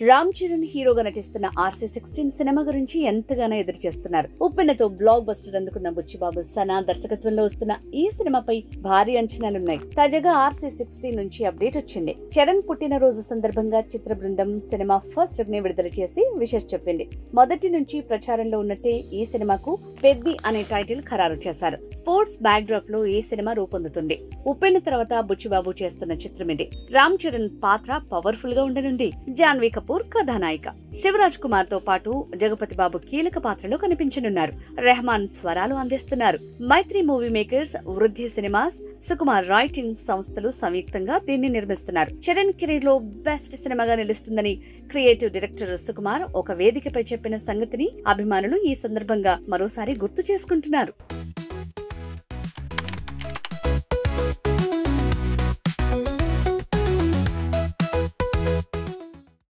రామ్ చరణ్ హీరోగా నటిస్తున్న RC16 cinema గురించి ఎంతగానో ఎదురు చేస్తున్నారు. ఉప్పెనతో బ్లాక్ బస్టర్ అందుకున్న బుచ్చిబాబు సనా దర్శకత్వంలో వస్తున్న ఈ సినిమాపై భారీ అంచనాలున్నాయి. తాజాగా RC16 నుంచి అప్డేట్ వచ్చింది. చరణ్ పుట్టినరోజు సందర్భంగా చిత్ర బృందం సినిమా ఫస్ట్ లుక్ ని విడుదల చేసి విషెస్ చెప్పింది. మొదటి నుంచి ప్రచారంలో ఉన్నట్టే ఈ సినిమాకు పెద్ది అనే టైటిల్ ఖరారు చేశారు. స్పోర్ట్స్ బ్యాక్ డ్రాప్ లో ఈ సినిమా రూపొందుతుంది. ఉప్పెన తర్వాత బుచ్చిబాబు చేస్తున్న చిత్రం ఇది. రామ్ చరణ్ పాత్ర పవర్ఫుల్ గా ఉండనుంది. జాన్వీ కపూర్ కథానాయిక. శివరాజ్ కుమార్ తో పాటు జగపతి బాబు కీలక పాత్రలో కనిపించనున్నారు. రెహమాన్ స్వరాలు అందిస్తున్నారు. మైత్రి మూవీ మేకర్స్, వృద్ధి సినిమాస్, సుకుమార్ రైటింగ్ సంస్థలు సంయుక్తంగా దీన్ని నిర్మిస్తున్నారు. చరణ్ కెరీర్ లో బెస్ట్ సినిమాగా నిలుస్తుందని క్రియేటివ్ డైరెక్టర్ సుకుమార్ ఒక వేదికపై చెప్పిన సంగతిని అభిమానులు ఈ సందర్భంగా మరోసారి గుర్తు చేసుకుంటున్నారు.